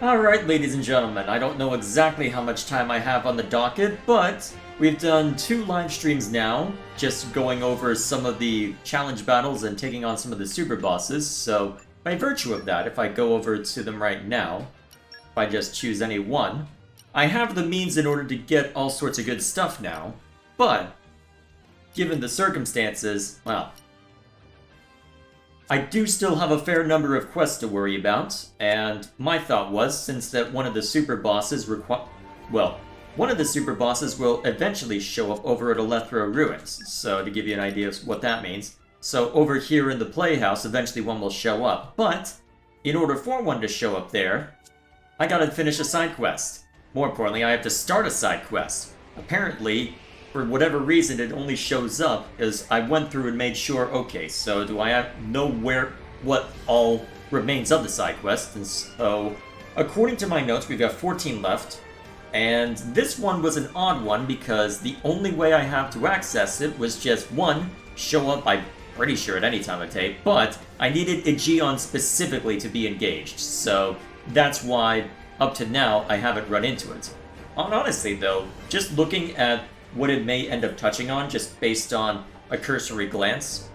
Alright, ladies and gentlemen, I don't know exactly how much time I have on the docket, but we've done 2 live streams now, just going over some of the challenge battles and taking on some of the super bosses, so by virtue of that, if I go over to them right now, if I just choose any one, I have the means in order to get all sorts of good stuff now, but given the circumstances, well, I do still have a fair number of quests to worry about, and my thought was, since that one of the super bosses one of the super bosses will eventually show up over at Alethra Ruins, so to give you an idea of what that means. So over here in the Playhouse, eventually one will show up, but in order for one to show up there, I gotta finish a side quest. More importantly, I have to start a side quest. Apparently, for whatever reason, it only shows up as I went through and made sure, okay, so do I know what all remains of the side quest? And so, according to my notes, we've got 14 left, and this one was an odd one because the only way I have to access it was just, one, show up, I'm pretty sure at any time of day, but I needed Aegeon specifically to be engaged, so that's why, up to now, I haven't run into it. Honestly though, just looking at what it may end up touching on, just based on a cursory glance,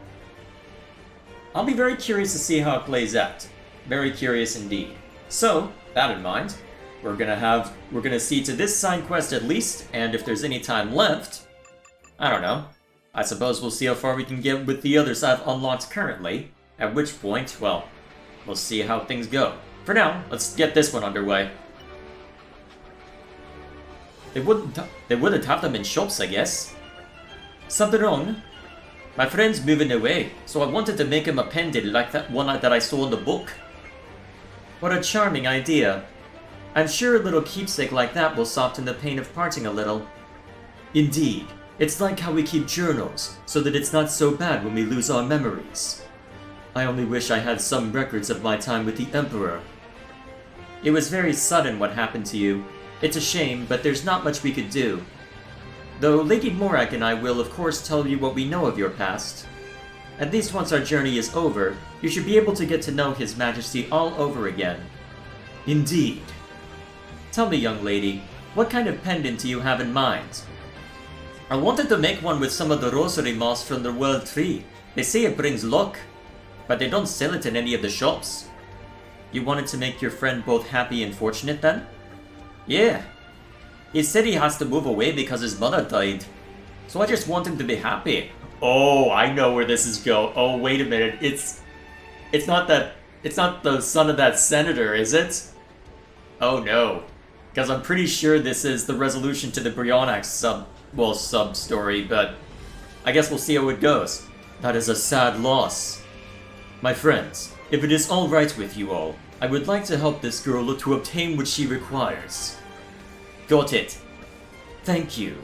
I'll be very curious to see how it plays out. Very curious indeed. So, that in mind, we're gonna see to this side quest at least, and if there's any time left, I don't know. I suppose we'll see how far we can get with the others I've unlocked currently, at which point, well, we'll see how things go. For now, let's get this one underway. They wouldn't have them in shops, I guess. Something wrong? My friend's moving away, so I wanted to make him a pendant like that one that I saw in the book. What a charming idea. I'm sure a little keepsake like that will soften the pain of parting a little. Indeed, it's like how we keep journals, so that it's not so bad when we lose our memories. I only wish I had some records of my time with the Emperor. It was very sudden what happened to you. It's a shame, but there's not much we could do. Though Lady Morak and I will of course tell you what we know of your past. At least once our journey is over, you should be able to get to know His Majesty all over again. Indeed. Tell me, young lady, what kind of pendant do you have in mind? I wanted to make one with some of the rosary moss from the World Tree. They say it brings luck, but they don't sell it in any of the shops. You wanted to make your friend both happy and fortunate then? Yeah. He said he has to move away because his mother died. So I just want him to be happy. Oh, I know where this is going. Oh, wait a minute. It's not the son of that senator, is it? Oh no. Because I'm pretty sure this is the resolution to the Brionac sub-story, but I guess we'll see how it goes. That is a sad loss. My friends, if it is all right with you all, I would like to help this girl to obtain what she requires. Got it. Thank you.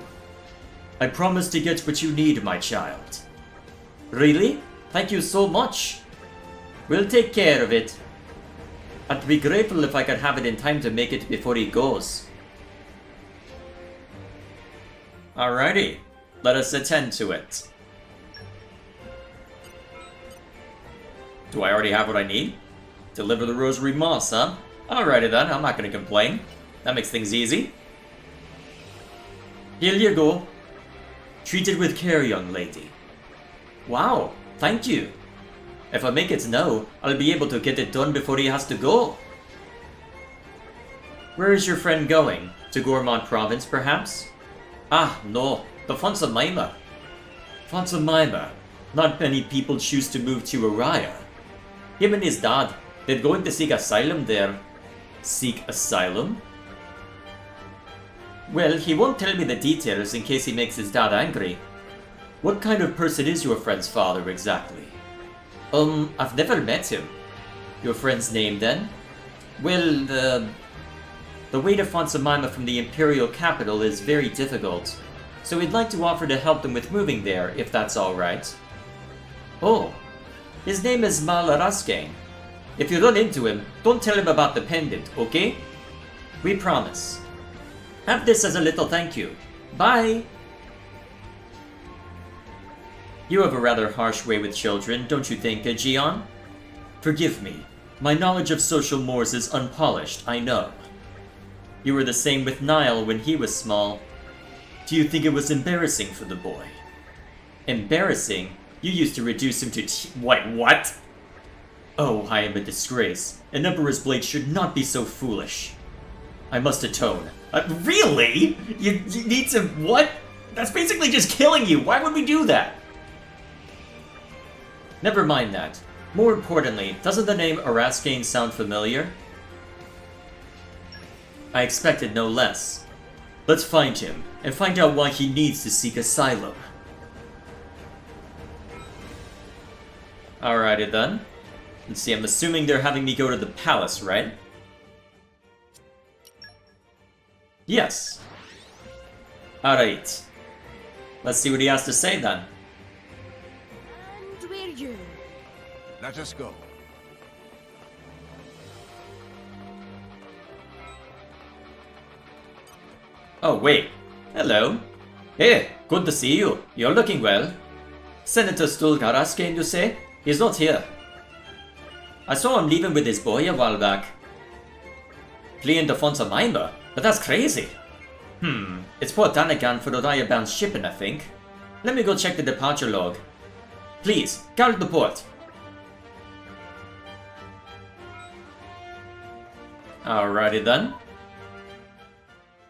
I promise to get what you need, my child. Really? Thank you so much. We'll take care of it. I'd be grateful if I could have it in time to make it before he goes. Alrighty, let us attend to it. Do I already have what I need? Deliver the rosary moss, huh? Alrighty then, I'm not gonna complain. That makes things easy. Here you go. Treat it with care, young lady. Wow, thank you. If I make it now, I'll be able to get it done before he has to go. Where is your friend going? To Gourmand Province, perhaps? Ah, no, to Fonsamima. Fonsamima. Not many people choose to move to Araya. Him and his dad, they're going to seek asylum there. Seek asylum? Well, he won't tell me the details in case he makes his dad angry. What kind of person is your friend's father exactly? I've never met him. Your friend's name then? Well, the way to Fonsamima from the Imperial capital is very difficult, so we'd like to offer to help them with moving there, if that's alright. Oh, his name is Malaraskane. If you run into him, don't tell him about the pendant, okay? We promise. Have this as a little thank you. Bye! You have a rather harsh way with children, don't you think, Aegeon? Forgive me. My knowledge of social mores is unpolished, I know. You were the same with Niall when he was small. Do you think it was embarrassing for the boy? Embarrassing? You used to reduce him to what? Oh, I am a disgrace. An Emperor's blade should not be so foolish. I must atone. Really? You need to... what? That's basically just killing you. Why would we do that? Never mind that. More importantly, doesn't the name Araskane sound familiar? I expected no less. Let's find him, and find out why he needs to seek asylum. Alrighty then. Let's see, I'm assuming they're having me go to the palace, right? Yes. Alright. Let's see what he has to say then. And we're you. Let us go. Oh, wait. Hello. Hey, good to see you. You're looking well. Senator Stulgar Araskane, you say? He's not here. I saw him leaving with his boy a while back. Fleeing to Fonsamima? But that's crazy. It's Port Danagan for the Raya-bound shipping, I think. Let me go check the departure log. Please, guard the port. Alrighty then.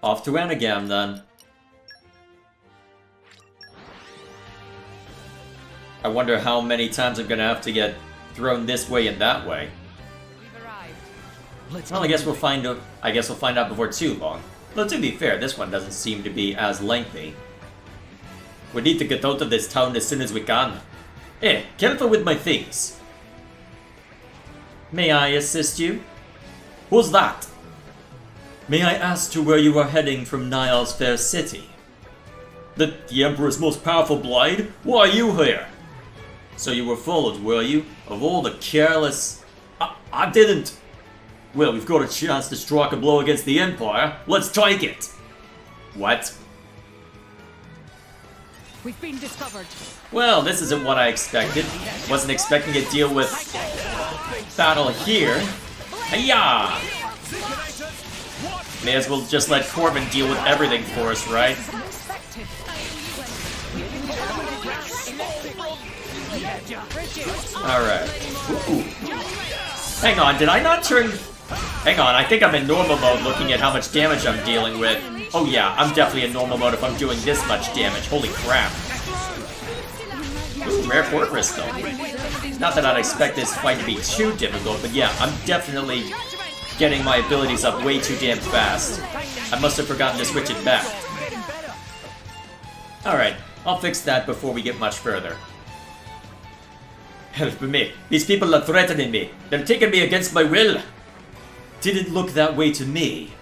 Off to Anagam then. I wonder how many times I'm gonna have to get thrown this way and that way. We've arrived. Well, I guess we'll find out before too long. Though to be fair, this one doesn't seem to be as lengthy. We need to get out of this town as soon as we can. Hey, careful with my things. May I assist you? Who's that? May I ask to where you are heading from Niall's fair city? The Emperor's most powerful blade? Why are you here? So you were followed, were you? Of all the careless... I didn't... Well, we've got a chance to strike a blow against the Empire. Let's take it! What? We've been discovered. Well, this isn't what I expected. Wasn't expecting to deal with... battle here. Hiya! May as well just let Corbin deal with everything for us, right? Alright. Hang on, did I not turn... Hang on, I think I'm in normal mode looking at how much damage I'm dealing with. Oh yeah, I'm definitely in normal mode if I'm doing this much damage. Holy crap. Ooh, rare port crystal. Not that I'd expect this fight to be too difficult, but yeah, I'm definitely getting my abilities up way too damn fast. I must have forgotten to switch it back. Alright, I'll fix that before we get much further. Help me. These people are threatening me. They're taking me against my will. Didn't look that way to me.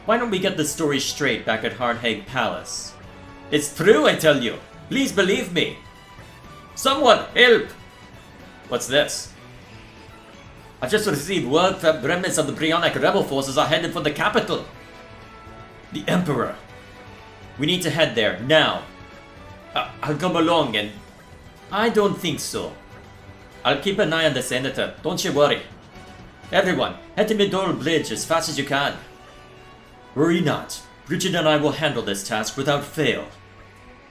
Why don't we get the story straight back at Hardhaig Palace? It's true, I tell you. Please believe me. Someone, help! What's this? I've just received word that remnants of the Brionac rebel forces are headed for the capital. The Emperor. We need to head there, now. I'll come along and... I don't think so. I'll keep an eye on the Senator, don't you worry. Everyone, head to Midor Bridge as fast as you can. Worry not. Bridget and I will handle this task without fail.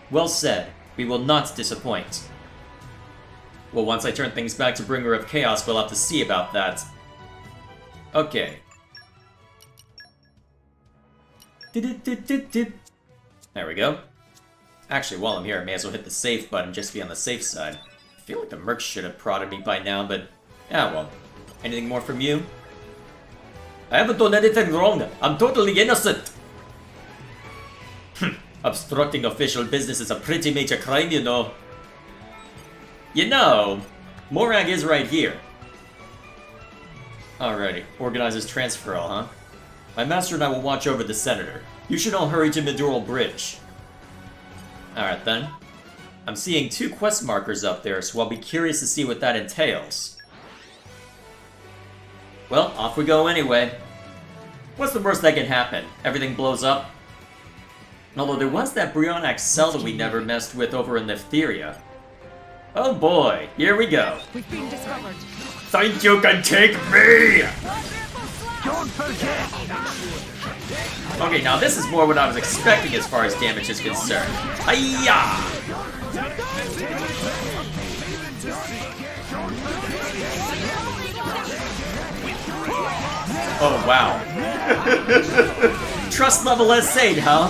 Well said. We will not disappoint. Well, once I turn things back to Bringer of Chaos, we'll have to see about that. Okay. There we go. Actually, while I'm here, I may as well hit the save button just to be on the safe side. I feel like the merc should have prodded me by now, but... yeah, well. Anything more from you? I haven't done anything wrong. I'm totally innocent. Obstructing official business is a pretty major crime, you know. You know, Morag is right here. Alrighty, organizes transfer all, huh? My master and I will watch over the senator. You should all hurry to Midoral Bridge. Alright then. I'm seeing 2 quest markers up there, so I'll be curious to see what that entails. Well, off we go anyway. What's the worst that can happen? Everything blows up? Although there was that Brionac cell that we never messed with over in Nephtheria. Oh boy, here we go. We've been discovered. think you can take me? Don't forget! Okay, now this is more what I was expecting as far as damage is concerned. Hiya! Oh, wow. Trust level S8, huh?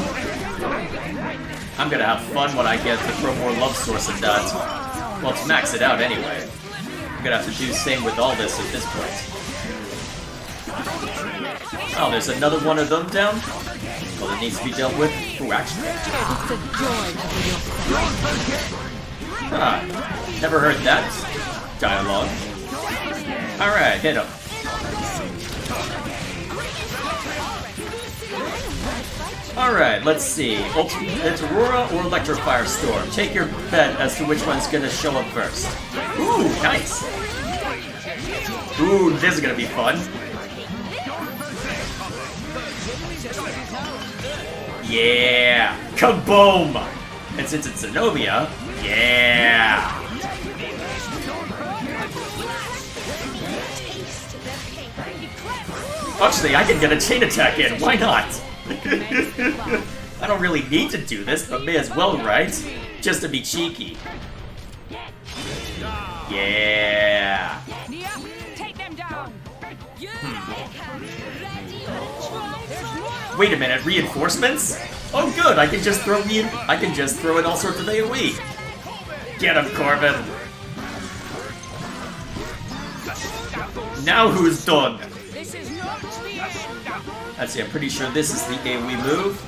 I'm gonna have fun when I get to throw more love source at that. Well, to max it out anyway. I'm gonna have to do the same with all this at this point. Oh, there's another one of them down? Well, it needs to be dealt with. Ooh, actually. It's a joy to be your Huh. Never heard that dialogue. Alright, hit him. Alright, let's see. It's Aurora or Electrofire Storm. Take your bet as to which one's gonna show up first. Ooh, nice. Ooh, this is gonna be fun. Yeah! Kaboom! And since it's Zenobia, yeah! Actually, I can get a chain attack in, why not? I don't really need to do this, but may as well, right? Just to be cheeky. Yeah! Take them down. Wait a minute, reinforcements? Oh good, I can just throw in all sorts of AoE. Get him, Corbin. Now who's done? This is not the end. Let's see, I'm pretty sure this is the AoE move.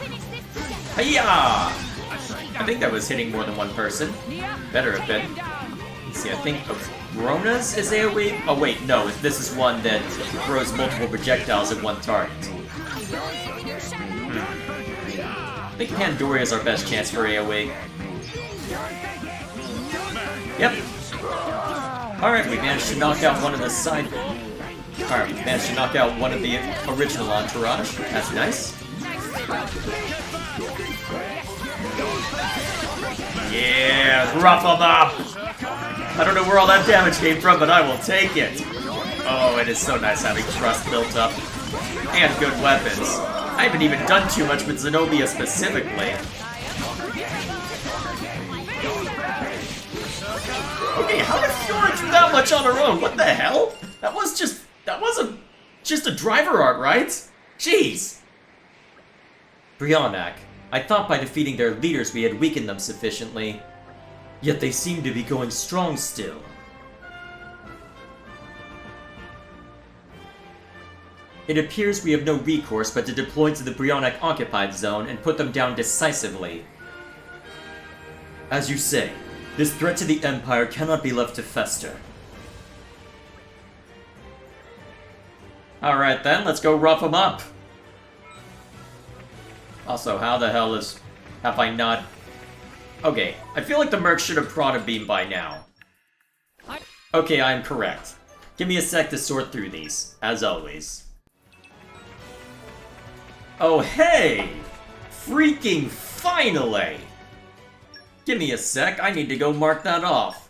Hiya! I think that was hitting more than one person. Better have been. Let's see, I think Rona's is AoE? Oh wait, no, this is one that throws multiple projectiles at one target. I think Pandoria is our best chance for AoE. Yep. Alright, we managed to knock out one of the side... Alright, we managed to knock out one of the original entourage. That's nice. Yeah, rough them up! I don't know where all that damage came from, but I will take it. Oh, it is so nice having trust built up. And good weapons. I haven't even done too much with Zenobia specifically. Okay, how did Fiora do that much on her own? What the hell? That wasn't just a driver art, right? Jeez. Brionac, I thought by defeating their leaders we had weakened them sufficiently. Yet they seem to be going strong still. It appears we have no recourse but to deploy to the Brionac occupied zone and put them down decisively. As you say, this threat to the Empire cannot be left to fester. Alright then, let's go rough them up. Also, how the hell have I not... Okay, I feel like the Merc should have brought a beam by now. Okay, I am correct. Give me a sec to sort through these, as always. Oh, hey! Freaking finally! Give me a sec, I need to go mark that off.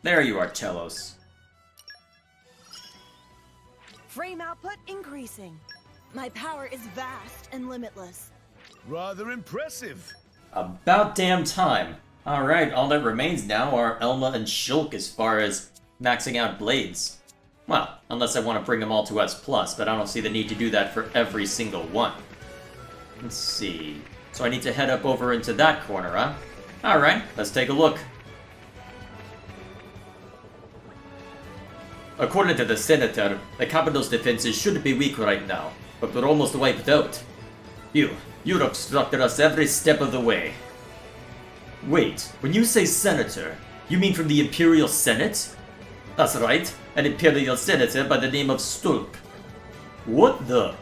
There you are, Telos. Frame output increasing. My power is vast and limitless. Rather impressive. About damn time. Alright, all that remains now are Elma and Shulk as far as maxing out blades. Well, unless I want to bring them all to S+, but I don't see the need to do that for every single one. Let's see... So I need to head up over into that corner, huh? Alright, let's take a look. According to the Senator, the capital's defenses shouldn't be weak right now, but we're almost wiped out. You obstructed us every step of the way. Wait, when you say Senator, you mean from the Imperial Senate? That's right, an Imperial Senator by the name of Stulp. What the?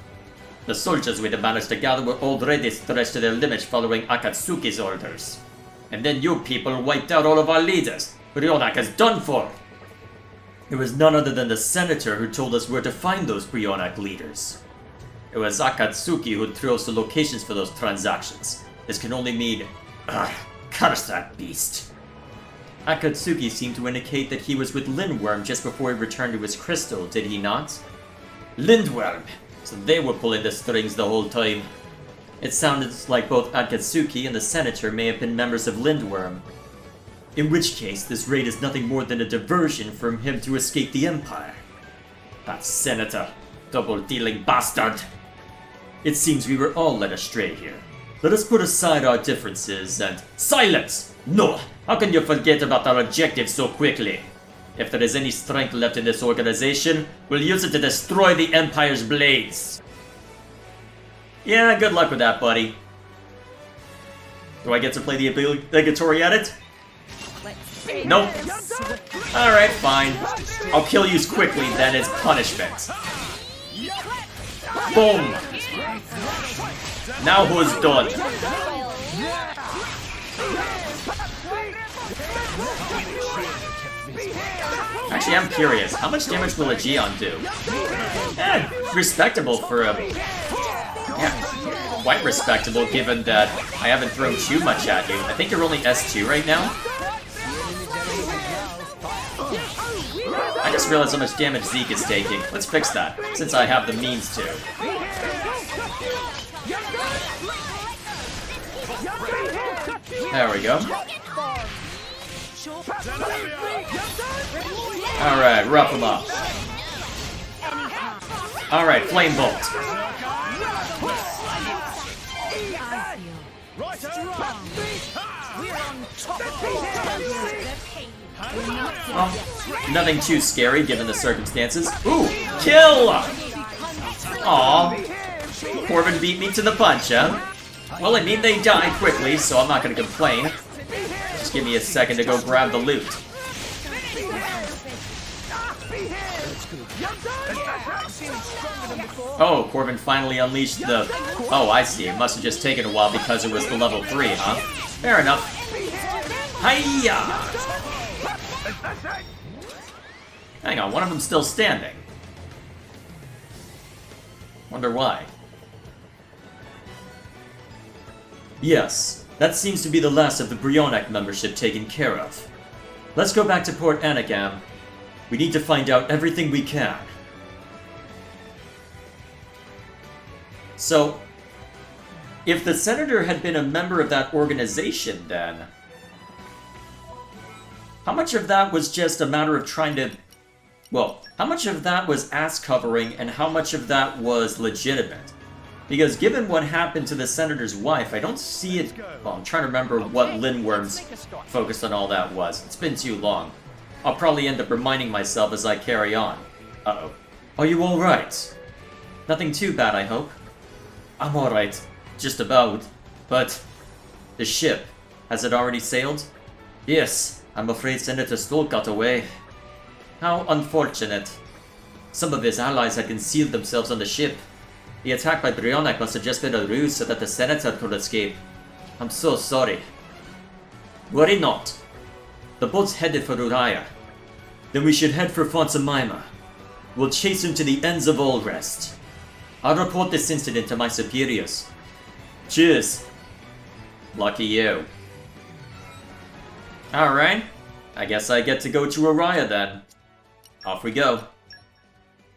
The soldiers we managed to gather were already stretched to their limits following Akatsuki's orders. And then you people wiped out all of our leaders. Brionac is done for! It was none other than the Senator who told us where to find those Brionac leaders. It was Akatsuki who threw us the locations for those transactions. This can only mean... curse that beast. Akatsuki seemed to indicate that he was with Lindwurm just before he returned to his crystal, did he not? Lindwurm! So they were pulling the strings the whole time. It sounded like both Akatsuki and the Senator may have been members of Lindwurm. In which case, this raid is nothing more than a diversion for him to escape the Empire. That Senator, double-dealing bastard! It seems we were all led astray here. Let us put aside our differences and... Silence! No! How can you forget about our objective so quickly? If there is any strength left in this organization, we'll use it to destroy the Empire's blades. Yeah, good luck with that, buddy. Do I get to play the obligatory edit? Nope. Alright, fine. I'll kill you quickly then as punishment. Boom! Now who's done? Actually, I'm curious. How much damage will a Geon do? Respectable for a... Yeah, quite respectable given that I haven't thrown too much at you. I think you're only S2 right now. I just realized how much damage Zeke is taking. Let's fix that, since I have the means to. There we go. Alright, rough him up. Alright, Flame Bolt. Well, nothing too scary given the circumstances. Ooh, kill! Aw, Corbin beat me to the punch, huh? Well, I mean they die quickly, so I'm not gonna complain. Just give me a second to go grab the loot. Oh, Corbin finally unleashed the... Oh, I see. It must have just taken a while because it was the level 3, huh? Fair enough. Hiya! Hang on, one of them's still standing. Wonder why. Yes, that seems to be the last of the Brionac membership taken care of. Let's go back to Port Anagam. We need to find out everything we can. So, if the Senator had been a member of that organization, then... how much of that was just a matter of trying to... well, how much of that was ass-covering and how much of that was legitimate? Because given what happened to the Senator's wife, I don't see it... well, I'm trying to remember what Lindwurm's focus on all that was. It's been too long. I'll probably end up reminding myself as I carry on. Uh-oh. Are you alright? Nothing too bad, I hope. I'm alright. Just about. But... the ship, has it already sailed? Yes, I'm afraid Senator Stoll got away. How unfortunate. Some of his allies had concealed themselves on the ship. The attack by Brionac must have just been a ruse so that the Senator could escape. I'm so sorry. Worry not. The boat's headed for Uriah. Then we should head for Font Jemima. We'll chase him to the ends of all rest. I'll report this incident to my superiors. Cheers. Lucky you. Alright. I guess I get to go to Uriah then. Off we go.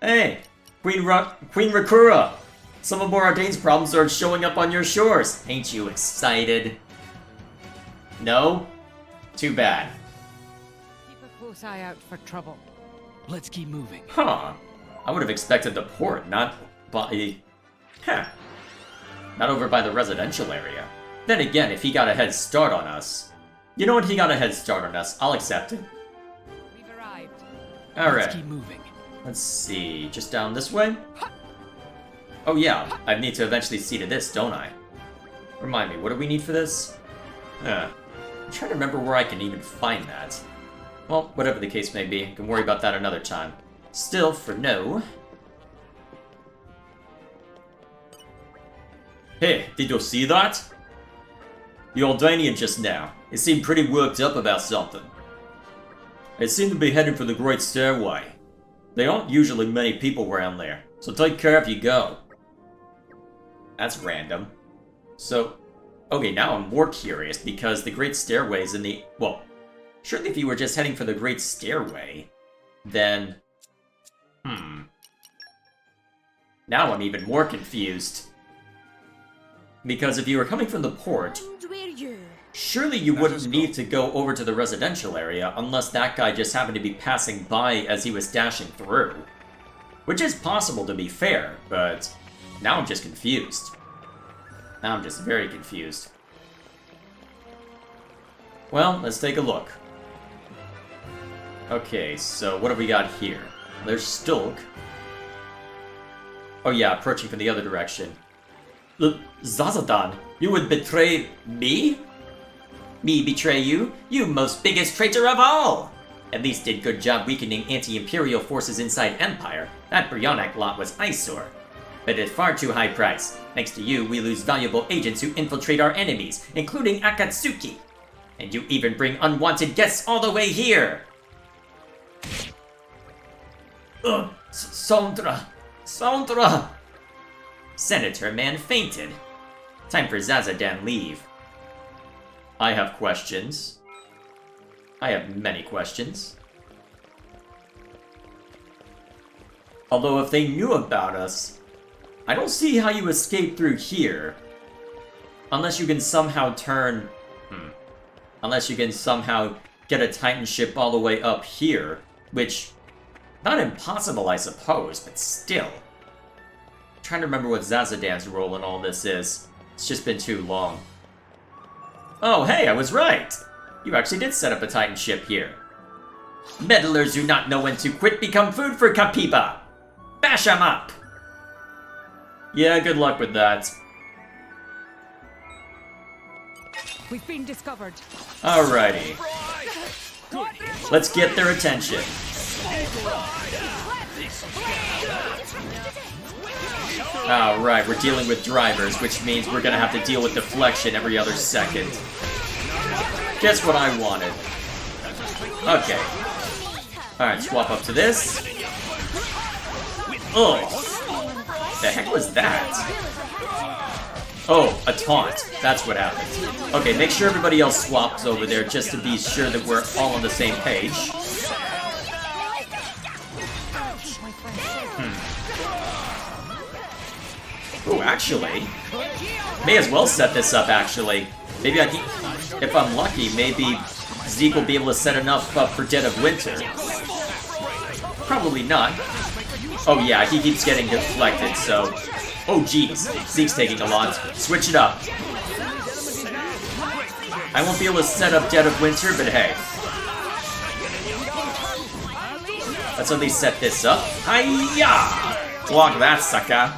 Hey! Queen Rakura! Some of Morardane's problems are showing up on your shores. Ain't you excited? No? Too bad. Keep a close eye out for trouble. Let's keep moving. Huh. I would have expected the port, not by... Huh. Not over by the residential area. Then again, if he got a head start on us... You know what, he got a head start on us. I'll accept it. We've arrived. Alright. Let's keep moving. Let's see, just down this way? Oh yeah, I need to eventually see to this, don't I? Remind me, what do we need for this? I'm trying to remember where I can even find that. Well, whatever the case may be, I can worry about that another time. Still, for no... Hey, did you see that? The Aldanian just now. He seemed pretty worked up about something. They seem to be heading for the Great Stairway. There aren't usually many people around there, so take care if you go. That's random. So, okay, now I'm more curious because the Great Stairway is in the... well, Surely if you were just heading for the Great Stairway, then... Now I'm even more confused. Because if you were coming from the port, surely you wouldn't need to go over to the residential area unless that guy just happened to be passing by as he was dashing through. Which is possible, to be fair, but now I'm just confused. Now I'm just very confused. Well, let's take a look. Okay, so what have we got here? There's Stulk. Oh yeah, approaching from the other direction. Zazadan, you would betray me? Me betray you? You most biggest traitor of all! At least did good job weakening anti-imperial forces inside Empire. That Brionac lot was eyesore. But at far too high price. Thanks to you, we lose valuable agents who infiltrate our enemies, including Akatsuki. And you even bring unwanted guests all the way here! Sondra! Sondra! Senator man fainted. Time for Zazadan leave. I have questions. I have many questions. Although if they knew about us, I don't see how you escape through here. Unless you can somehow turn... Unless you can somehow get a Titan ship all the way up here, which... Not impossible, I suppose, but still. I'm trying to remember what Zazadan's role in all this is. It's just been too long. Oh, hey, I was right! You actually did set up a Titan ship here. Meddlers who not know when to quit become food for Kapiba! Bash 'em up! Yeah, good luck with that. We've been discovered. Alrighty. Let's get their attention. Alright, we're dealing with drivers, which means we're gonna have to deal with deflection every other second. Guess what I wanted. Okay. Alright, swap up to this. Ugh. The heck was that? Oh, a taunt. That's what happened. Okay, make sure everybody else swaps over there just to be sure that we're all on the same page. Oh, actually, may as well set this up, actually. Maybe if I'm lucky, maybe Zeke will be able to set enough up for Dead of Winter. Probably not. Oh yeah, he keeps getting deflected, so... Oh geez, Zeke's taking a lot. Switch it up. I won't be able to set up Dead of Winter, but hey. Let's at least set this up. Hiya! Block that, sucker.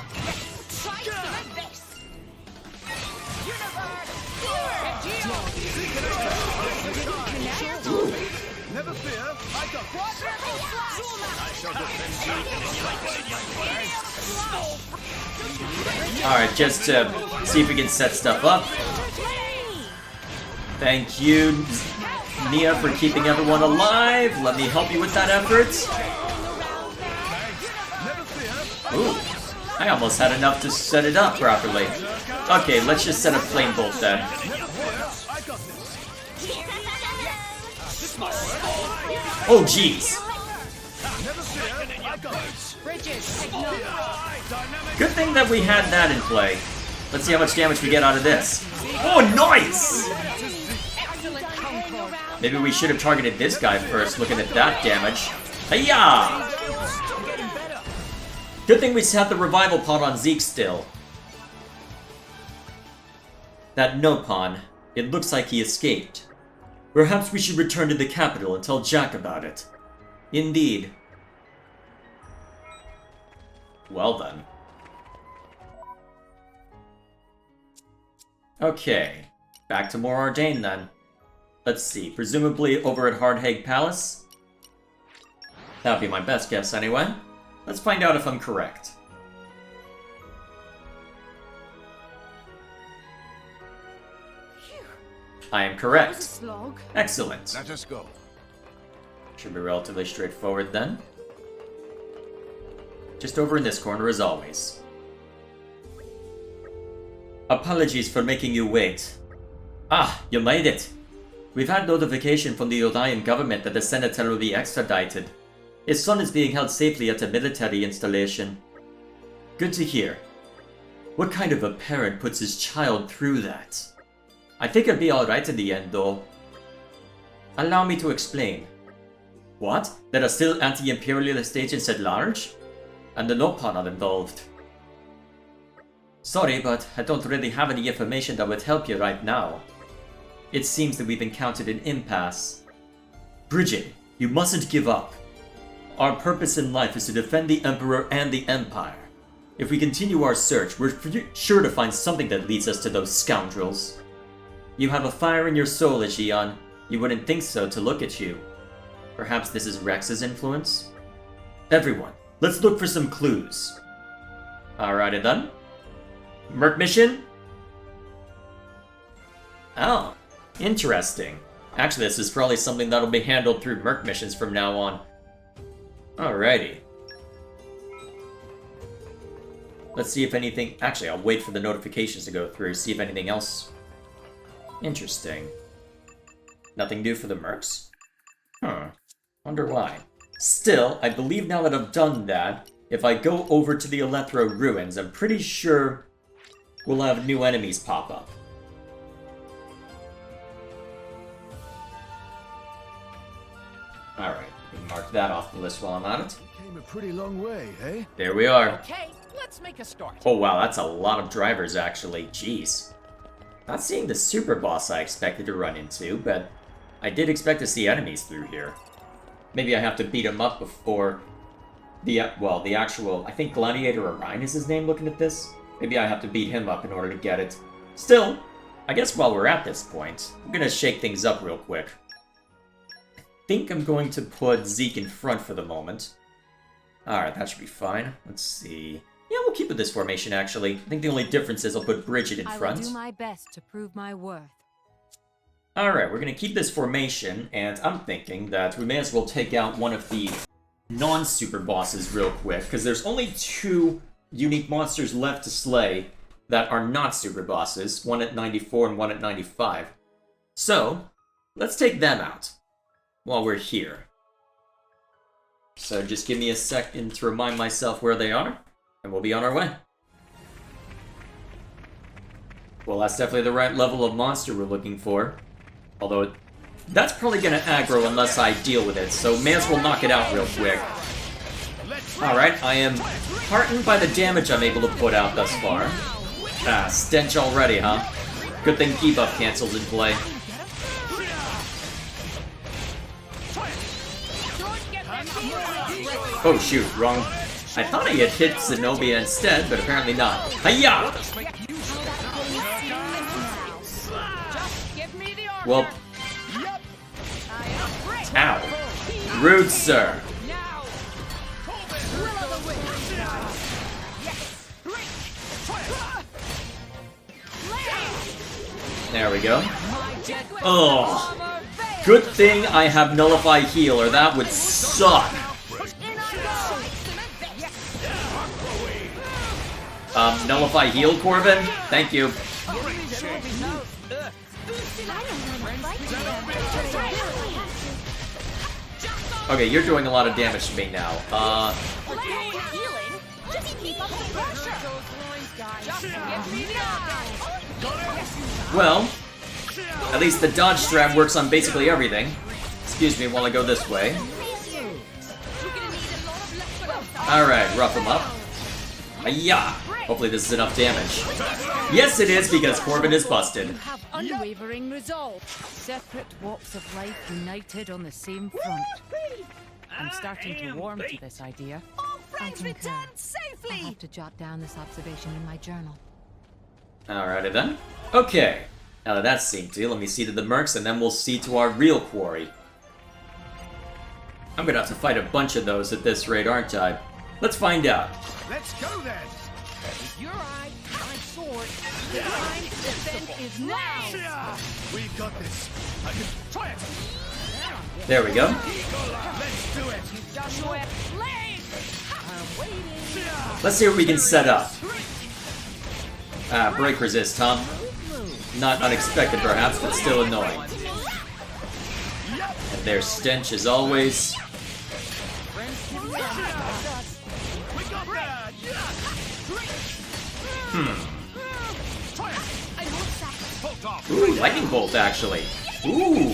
Never fear, I got this. Alright, just to see if we can set stuff up. Thank you, Nia, for keeping everyone alive. Let me help you with that effort. Ooh, I almost had enough to set it up properly. Okay, let's just set a flame bolt then. Oh, jeez. Good thing that we had that in play. Let's see how much damage we get out of this. Oh, nice! Maybe we should have targeted this guy first, looking at that damage. Hiya! Good thing we have the revival pod on Zeke still. That Nopon, it looks like he escaped. Perhaps we should return to the capital and tell Jack about it. Indeed. Well then. Okay, back to More Ardain then. Let's see, presumably over at Hardhaeg Palace? That would be my best guess anyway. Let's find out if I'm correct. I am correct. Excellent. Let us go. Should be relatively straightforward then. Just over in this corner as always. Apologies for making you wait. Ah, you made it. We've had notification from the Odian government that the senator will be extradited. His son is being held safely at a military installation. Good to hear. What kind of a parent puts his child through that? I think he'll be alright in the end, though. Allow me to explain. What? There are still anti-imperialist agents at large? And the Lopan are involved. Sorry, but I don't really have any information that would help you right now. It seems that we've encountered an impasse. Bridget, you mustn't give up. Our purpose in life is to defend the Emperor and the Empire. If we continue our search, we're sure to find something that leads us to those scoundrels. You have a fire in your soul, Aegeon. You wouldn't think so to look at you. Perhaps this is Rex's influence? Everyone, let's look for some clues. Alrighty then. Merc mission? Oh, interesting. Actually, this is probably something that'll be handled through Merc missions from now on. Alrighty. Let's see if anything... Actually, I'll wait for the notifications to go through, see if anything else... Interesting. Nothing new for the Mercs? Wonder why. Still, I believe now that I've done that, if I go over to the Elethro ruins, I'm pretty sure we'll have new enemies pop up. Alright, mark that off the list while I'm at it. Came a pretty long way, eh? There we are. Okay, let's make a start. Oh wow, that's a lot of drivers actually, jeez. Not seeing the super boss I expected to run into, but I did expect to see enemies through here. Maybe I have to beat him up before the, well, the actual, I think Gladiator Orion is his name looking at this? Maybe I have to beat him up in order to get it. Still, I guess while we're at this point, I'm gonna shake things up real quick. I think I'm going to put Zeke in front for the moment. Alright, that should be fine. Let's see. Yeah, we'll keep with this formation, actually. I think the only difference is I'll put Bridget in front. I will do my best to prove my worth. Alright, we're gonna keep this formation, and I'm thinking that we may as well take out one of the non-super bosses real quick, because there's only 2 unique monsters left to slay that are not super bosses, one at 94 and one at 95. So, let's take them out while we're here. So just give me a second to remind myself where they are, and we'll be on our way. Well, that's definitely the right level of monster we're looking for. Although, that's probably gonna aggro unless I deal with it, so may as well knock it out real quick. Alright, I am heartened by the damage I'm able to put out thus far. Ah, stench already, huh? Good thing debuff cancels in play. Oh shoot, wrong. I thought I had hit Zenobia instead, but apparently not. Hiya! Well... Ow. Rude, sir. There we go. Oh, good thing I have Nullify Heal, or that would suck. Nullify Heal, Corbin? Thank you. Okay, you're doing a lot of damage to me now. Well, at least the dodge strat works on basically everything. Excuse me while I go this way. Alright, rough him up. Hiya! Hopefully this is enough damage. Yes it is, because Corbin is busted. Have unwavering resolve. Separate walks of life united on the same front. I'm starting to warm to this idea. All friends I concur. returned I'll safely! have to jot down this observation in my journal. Alrighty then. Okay. Now that that's seen to, let me see to the mercs, and then we'll see to our real quarry. I'm gonna have to fight a bunch of those at this rate, aren't I? Let's find out. Let's go then! Your eye, my sword. The time to defend is now! We've got this. I can try it! There we go. Let's do it! Joshua, Blade! I'm waiting! Let's see what we can set up. Ah, break resist, huh? Not unexpected perhaps, but still annoying. their stench as always. Ooh, lightning bolt actually. Ooh,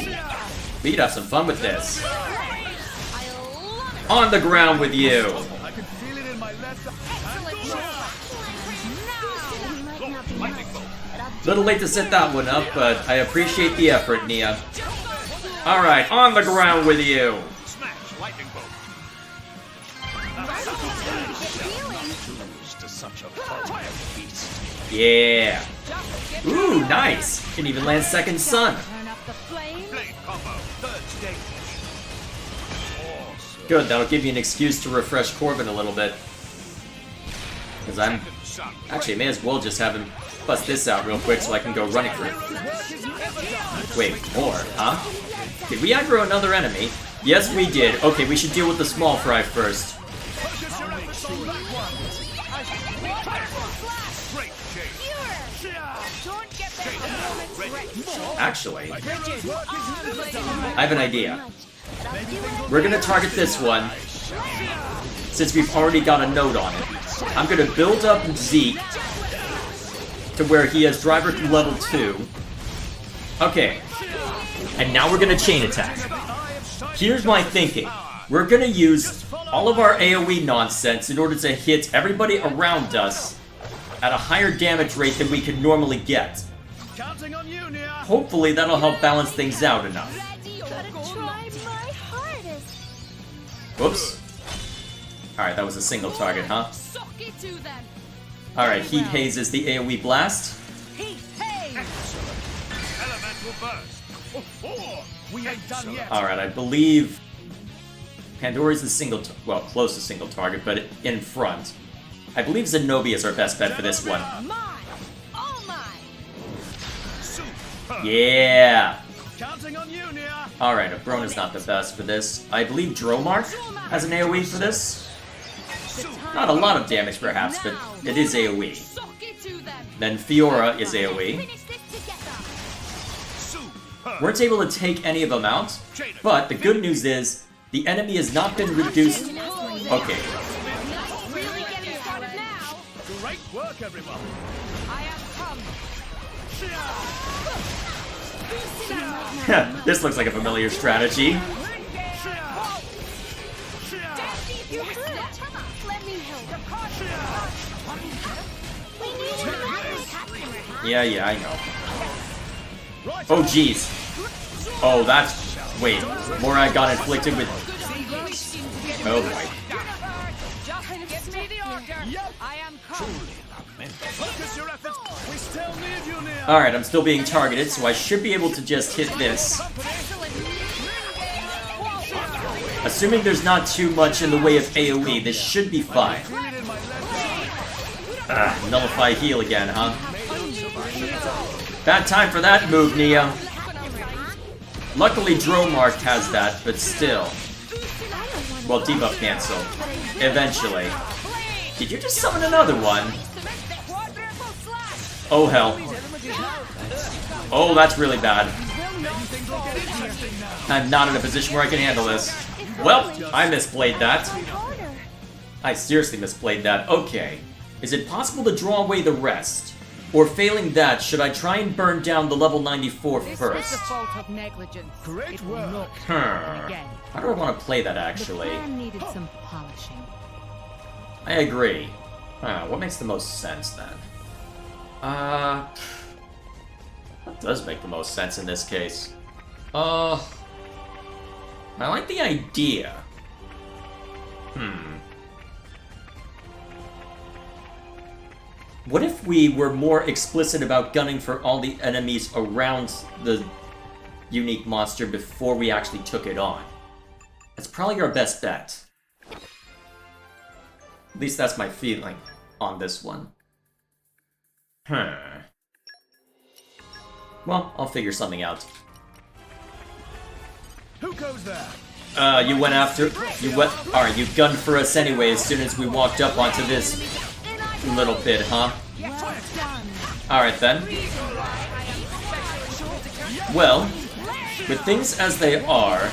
we could have some fun with this. On the ground with you. I can feel it in my left. Little late to set that one up, but I appreciate the effort, Nia. Alright, on the ground with you. Smash lightning bolt. To such a powerful beast. Yeah. Ooh, nice. Can even land second sun. Turn up the flame. Blade combo. Third stage. Good, that'll give you an excuse to refresh Corbin a little bit. Because I'm... Sun. Actually, I may as well just have him bust this out real quick so I can go running for it. Wait, more, huh? Did we aggro another enemy? Yes, we did. Okay, we should deal with the small fry first. Focus your efforts on that one. Great change. Don't get that performance Actually, I have an idea. We're gonna target this one, since we've already got a note on it. I'm gonna build up Zeke to where he has driver level 2. Okay. And now we're gonna chain attack. Here's my thinking. We're gonna use all of our AoE nonsense in order to hit everybody around us at a higher damage rate than we could normally get. Counting on you, Nia. Hopefully that'll help balance things out enough. Gotta try my hardest. Whoops. Alright, that was a single target, huh? Suck it to them. Alright, Heat Haze is the AoE blast. Heat haze. Elemental burst. Oh, we ain't done yet. Alright, I believe Pandora's the single, well, close to single target, but in front. I believe Zenobia is our best bet for this one. Mine. All mine. Super. Yeah! Counting on you, Nia. Alright, Abrona's not the best for this. I believe Dromark has an AoE for this. Not a lot of damage, perhaps, but it is AoE. Suck it to them. Then Fiora is AoE. Finish this together. Super. Weren't able to take any of them out, but the good news is the enemy has not been reduced. Okay, Really getting started now. Great work, everyone. I have come. this looks like a familiar strategy. You hurt. Let me help. We need a Yeah, I know. Oh, jeez. Oh, that's... Wait, Morai got inflicted with... Oh, boy. Just give me the order. I am come. Focus your efforts. We still need you, Nia. Alright, I'm still being targeted, so I should be able to just hit this. Assuming there's not too much in the way of AoE, this should be fine. Nullify heal again, huh? Bad time for that move, Nia. Luckily, Dromark has that, but still. Well, debuff cancel. Eventually. Did you just summon another one? Oh, hell. Oh, that's really bad. I'm not in a position where I can handle this. Well, I misplayed that. I seriously misplayed that. Okay. Is it possible to draw away the rest? Or failing that, should I try and burn down the level 94 This is first? the fault of negligence. Great It will work. not Hmm. happen again. How do I want to play that, The actually? plan needed some polishing. I agree. What makes the most sense, then? That does make the most sense in this case. I like the idea. What if we were more explicit about gunning for all the enemies around the unique monster before we actually took it on? That's probably our best bet. At least that's my feeling on this one. Well, I'll figure something out. Who goes there? You went after... Alright, you gunned for us anyway as soon as we walked up onto this little pit, huh? Alright then. Well, with things as they are,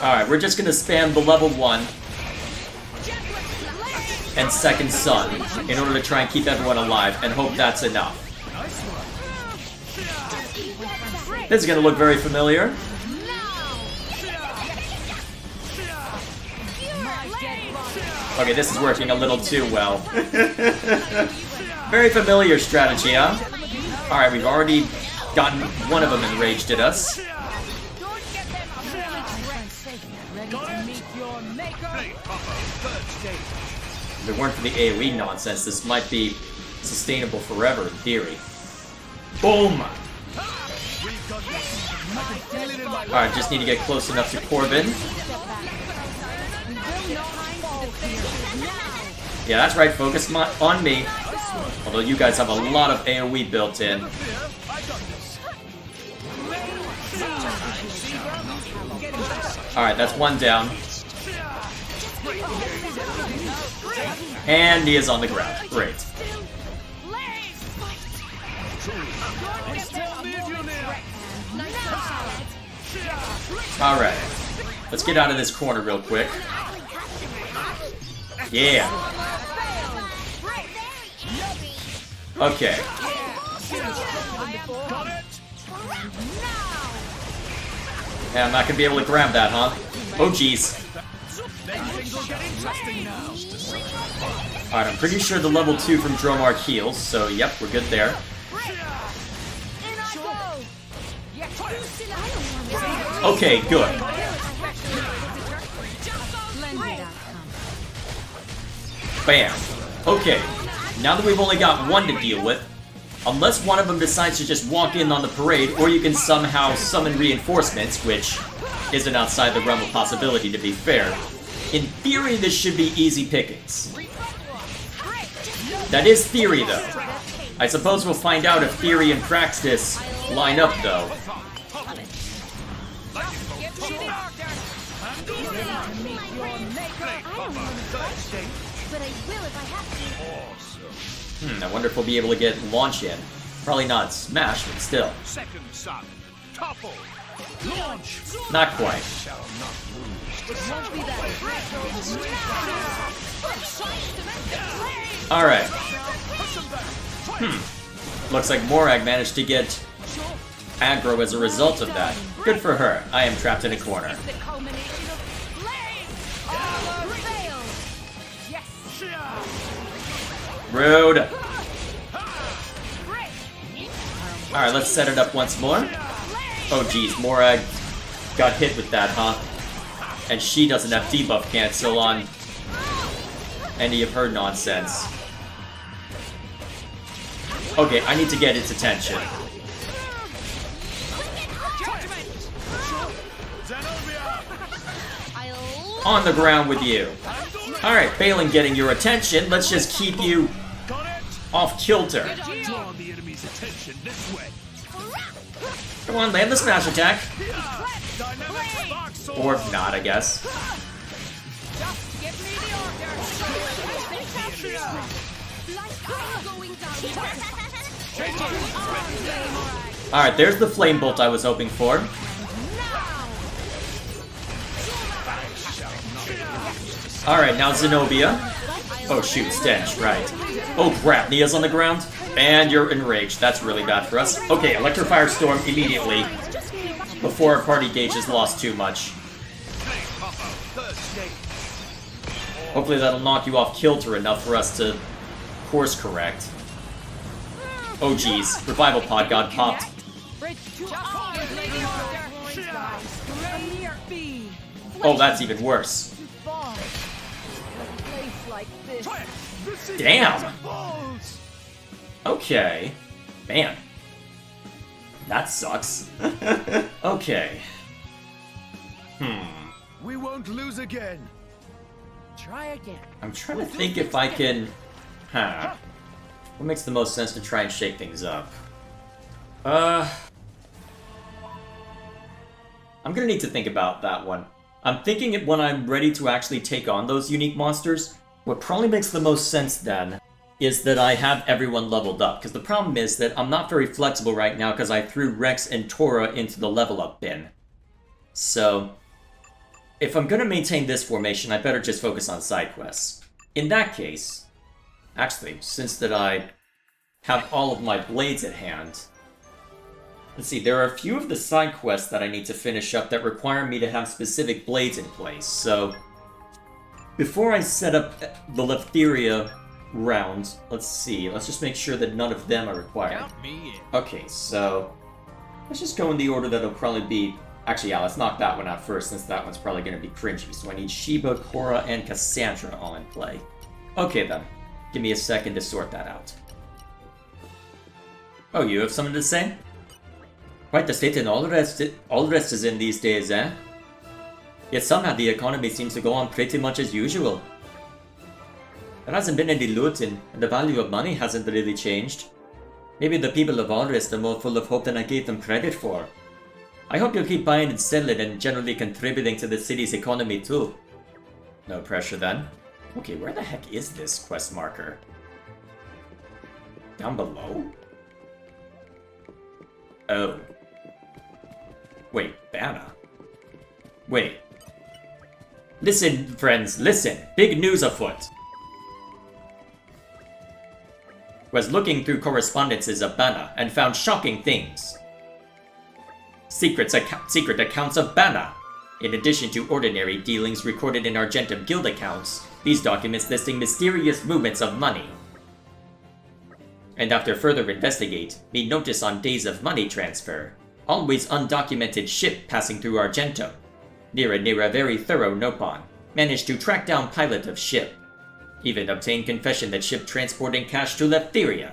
Alright, we're just gonna spam the level 1 and second sun in order to try and keep everyone alive and hope that's enough. This is gonna look very familiar. Okay, this is working a little too well. Very familiar strategy, huh? Alright, we've already gotten one of them enraged at us. If it weren't for the AoE nonsense, this might be sustainable forever in theory. Boom! Alright, just need to get close enough to Corbin. Yeah, that's right, focus on me. Although you guys have a lot of AoE built in. Alright, that's one down. And he is on the ground. Great. Alright. Let's get out of this corner real quick. Yeah. Okay. Yeah, I'm not gonna be able to grab that, huh? Oh, jeez. Alright, I'm pretty sure the level 2 from Dromark heals, so yep, we're good there. Okay, good. Bam. Okay, now that we've only got one to deal with, unless one of them decides to just walk in on the parade, or you can somehow summon reinforcements, which isn't outside the realm of possibility to be fair, in theory this should be easy pickings. That is theory though. I suppose we'll find out if theory and practice line up though. I wonder if we'll be able to get launch in. Probably not smash, but still. Not quite. Alright. Looks like Morag managed to get aggro as a result of that. Good for her. I am trapped in a corner. Rude. Alright, let's set it up once more. Oh geez, Morag got hit with that, huh? And she doesn't have debuff cancel on any of her nonsense. Okay, I need to get its attention. On the ground with you. Alright, failing getting your attention, let's just keep you off kilter. Come on, land the smash attack. Or not, I guess. Alright, there's the flame bolt I was hoping for. Alright, now Zenobia. Oh shoot, Stench, right. Oh crap, Nia's on the ground. And you're enraged. That's really bad for us. Okay, Electrofire Storm immediately. Before our party gauge has lost too much. Hopefully that'll knock you off kilter enough for us to course correct. Oh geez, Revival Pod got popped. Oh, that's even worse. Damn! Okay. Man. That sucks. Okay. We won't lose again. Try again. I'm trying to think if I can... What makes the most sense to try and shake things up? I'm gonna need to think about that one. I'm thinking it when I'm ready to actually take on those unique monsters. What probably makes the most sense then is that I have everyone leveled up, because the problem is that I'm not very flexible right now because I threw Rex and Tora into the level up bin. So, if I'm gonna maintain this formation, I better just focus on side quests. In that case, actually, since that I have all of my blades at hand, let's see, there are a few of the side quests that I need to finish up that require me to have specific blades in place, so before I set up the Leftheria round, let's see, let's just make sure that none of them are required. Count me in. Okay, so let's just go in the order that'll probably be... Actually, yeah, let's knock that one out first, since that one's probably going to be cringy. So I need Sheba, Cora, and Cassandra all in play. Okay, then. Give me a second to sort that out. Oh, you have something to say? Quite the state and all the rest is in these days, eh? Yet somehow the economy seems to go on pretty much as usual. There hasn't been any looting, and the value of money hasn't really changed. Maybe the people of Alrest are more full of hope than I gave them credit for. I hope you'll keep buying and selling and generally contributing to the city's economy too. No pressure then. Okay, where the heck is this quest marker? Down below? Oh. Wait, Bana? Wait. Listen, friends, listen! Big news afoot! Was looking through correspondences of Bana and found shocking things. Secret accounts of Bana. In addition to ordinary dealings recorded in Argentum Guild accounts, these documents listing mysterious movements of money. And after further investigate, we notice on days of money transfer, always undocumented ship passing through Argentum. Near a very thorough nopon, managed to track down pilot of ship. Even obtained confession that ship transporting cash to Leftheria.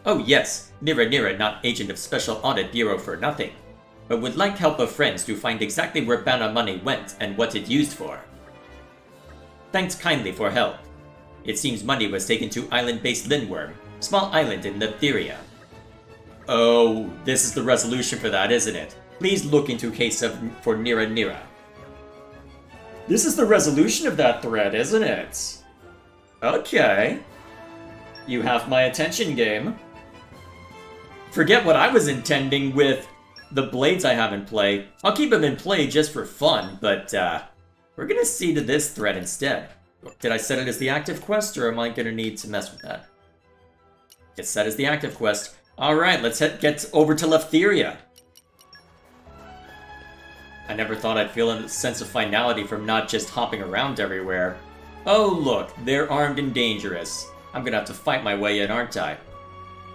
Oh yes, Nira not agent of Special Audit Bureau for nothing, but would like help of friends to find exactly where Bana money went and what it used for. Thanks kindly for help. It seems money was taken to island-based Lindwurm, small island in Leftheria. Oh, this is the resolution for that, isn't it? Please look into case for Nira. This is the resolution of that thread, isn't it? Okay. You have my attention, game. Forget what I was intending with the blades I have in play. I'll keep them in play just for fun, but we're gonna see to this thread instead. Did I set it as the active quest, or am I gonna need to mess with that? It's set as the active quest. Alright, let's get over to Leftheria. I never thought I'd feel a sense of finality from not just hopping around everywhere. Oh look, they're armed and dangerous. I'm gonna have to fight my way in, aren't I?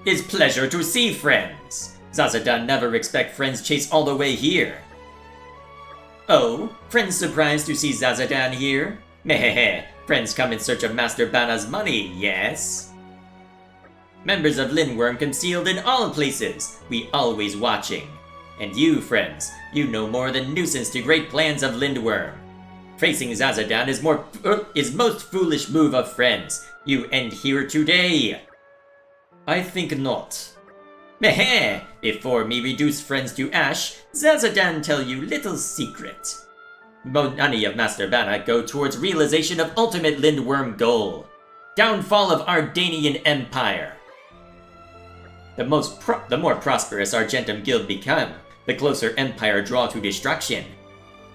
It's pleasure to see friends. Zazadan never expect friends chase all the way here. Oh, friends surprised to see Zazadan here? Mehehe, friends come in search of Master Bana's money, yes? Members of Lindwurm concealed in all places, we always watching. And you, friends, you know more than nuisance to great plans of Lindwurm. Facing Zazadan is most foolish move of friends. You end here today. I think not. Meh! Before me reduce friends to ash, Zazadan tell you little secret. Money of Master Bana go towards realization of ultimate Lindwurm goal. Downfall of Ardanian Empire. The more prosperous Argentum Guild become, the closer Empire draw to destruction.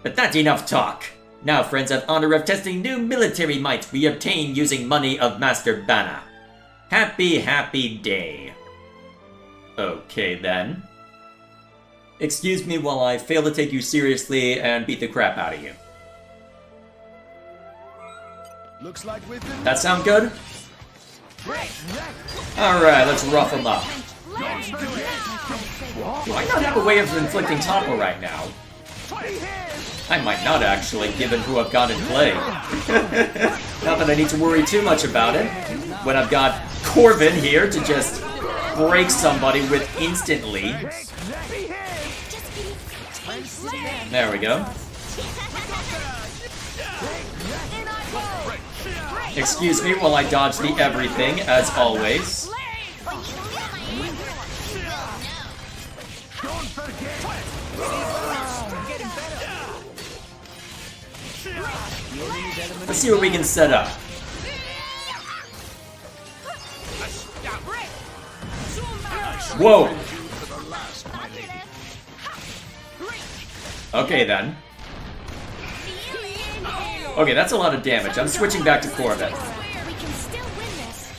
But that's enough talk. Now friends have honor of testing new military might we obtain using money of Master Bana. Happy day. Okay then. Excuse me while I fail to take you seriously and beat the crap out of you. Looks like we've been... That sound good? Alright, let's rough them up. Do I not have a way of inflicting topple right now? I might not actually, given who I've got in play. Not that I need to worry too much about it, when I've got Corvin here to just break somebody with instantly. There we go. Excuse me while I dodge the everything, as always. Let's see what we can set up. Whoa! Okay then. Okay, that's a lot of damage. I'm switching back to Corbin. We can still win this.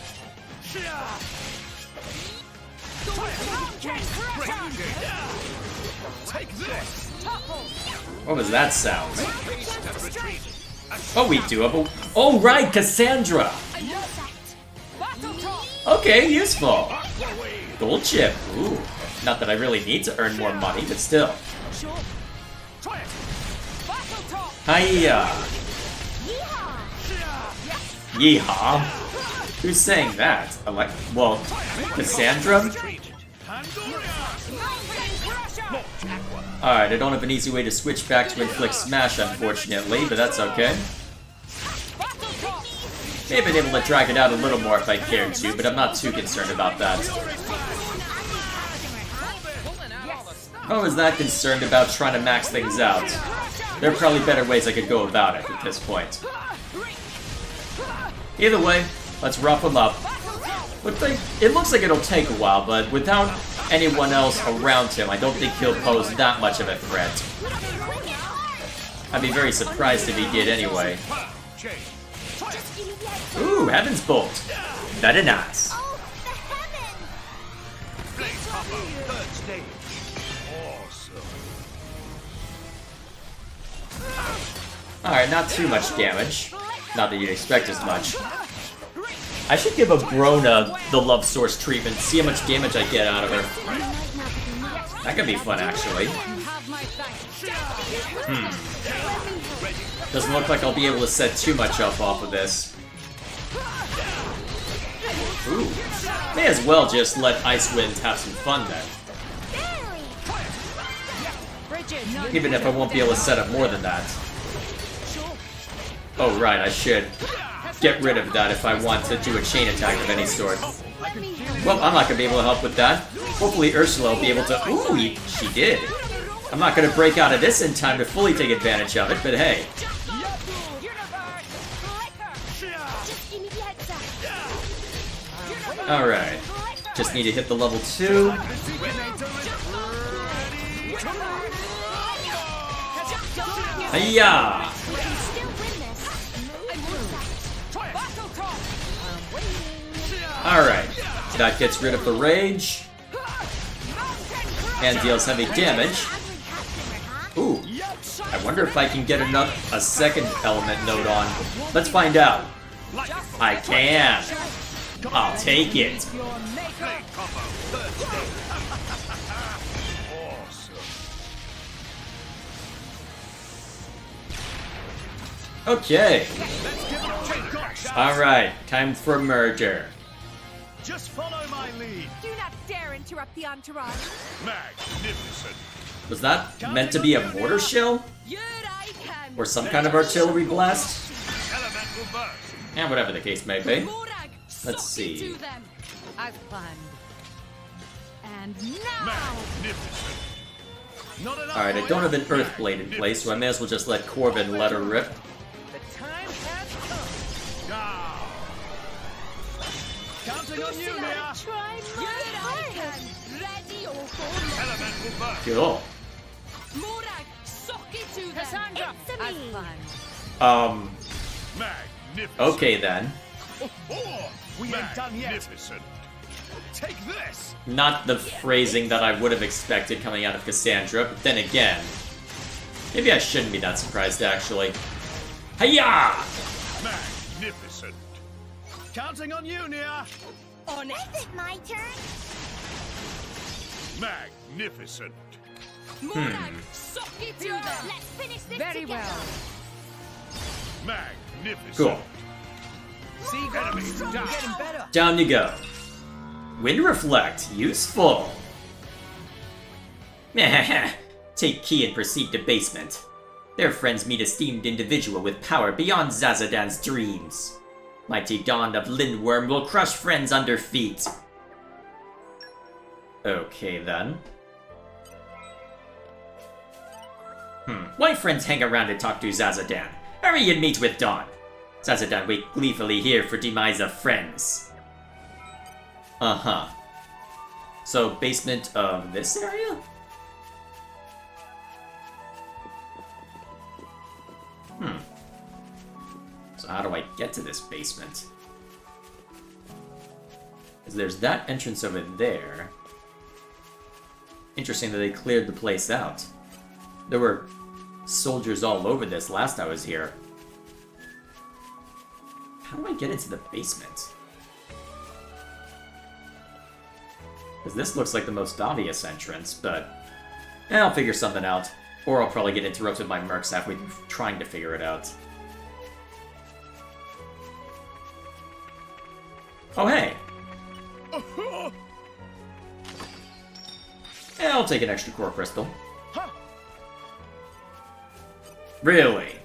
Take this. What was that sound? Oh, we do have a... Oh, right, Cassandra! Okay, useful. Gold chip. Ooh. Not that I really need to earn more money, but still. Hiya! Yeehaw! Who's saying that? Well, Cassandra? Alright, I don't have an easy way to switch back to Inflict Smash, unfortunately, but that's okay. May have been able to drag it out a little more if I cared to, but I'm not too concerned about that. I was that concerned about trying to max things out. There are probably better ways I could go about it at this point. Either way, let's rough them up. It looks like it'll take a while, but without anyone else around him, I don't think he'll pose that much of a threat. I'd be very surprised if he did anyway. Ooh, Heaven's Bolt. Very nice. Alright, not too much damage. Not that you'd expect as much. I should give a Brona the Love Source treatment, see how much damage I get out of her. That could be fun, actually. Doesn't look like I'll be able to set too much up off of this. Ooh. May as well just let Icewind have some fun then. Even if I won't be able to set up more than that. Oh right, I should get rid of that if I want to do a chain attack of any sort. Well, I'm not going to be able to help with that. Hopefully Ursula will be able to... Ooh, she did. I'm not going to break out of this in time to fully take advantage of it, but hey. Alright. Just need to hit the level 2. Hiya! Alright. That gets rid of the rage. And deals heavy damage. Ooh. I wonder if I can get a second element node on. Let's find out. I can. I'll take it. Okay. Alright, time for merger. Just follow my lead. Do not dare interrupt the entourage. Magnificent. Was that meant to be a mortar shell? Or some kind of artillery blast? Elemental burst. And whatever the case may be. Let's see. As planned. And now. Magnificent. Not enough. Alright, I don't have an Earth Blade in place, so I may as well just let Corbin let her rip. The time has come. Now. Counting on you, Mia. Try my hardest. Ready or for Elemental burst. Cool. Cassandra. It's As me. planned. Magnificent. Okay then. Oh, we ain't done yet. Magnificent. Take this. Not the phrasing that I would have expected coming out of Cassandra, but then again, maybe I shouldn't be that surprised actually. Hiya! Magnificent. Counting on you, Nia. On it. Is it my turn? Magnificent. Let's finish this Very together. well. Magnificent. Cool. See, Enemies you're down. getting better. Down you go. Wind Reflect, useful. Take key and proceed to basement. Their friends meet esteemed individual with power beyond Zazadan's dreams. Mighty Dawn of Lindwurm will crush friends under feet. Okay then. Why friends hang around and talk to Zazadan? Hurry and meet with Dawn. Zazadan wait gleefully here for demise of friends. Uh-huh. So, basement of this area? So how do I get to this basement? Because there's that entrance over there. Interesting that they cleared the place out. There were soldiers all over this last I was here. How do I get into the basement? Because this looks like the most obvious entrance, but I'll figure something out. Or I'll probably get interrupted by mercs halfway through trying to figure it out. Oh, hey! I'll take an extra core crystal. Really?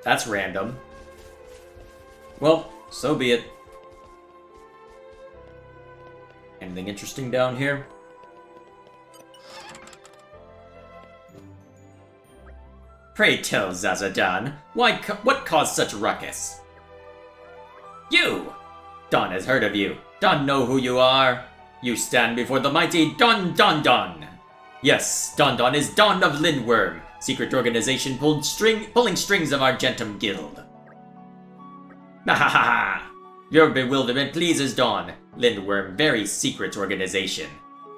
That's random. Well, so be it. Anything interesting down here? Pray tell, Zazadan, what caused such ruckus? You! Don has heard of you. Don know who you are. You stand before the mighty Don Don Don. Yes, Don Don is Don of Lindwurm, secret organization pulling strings of Argentum Guild. Ha ha ha ha! Your bewilderment pleases Don. Lindwurm, very secret organization.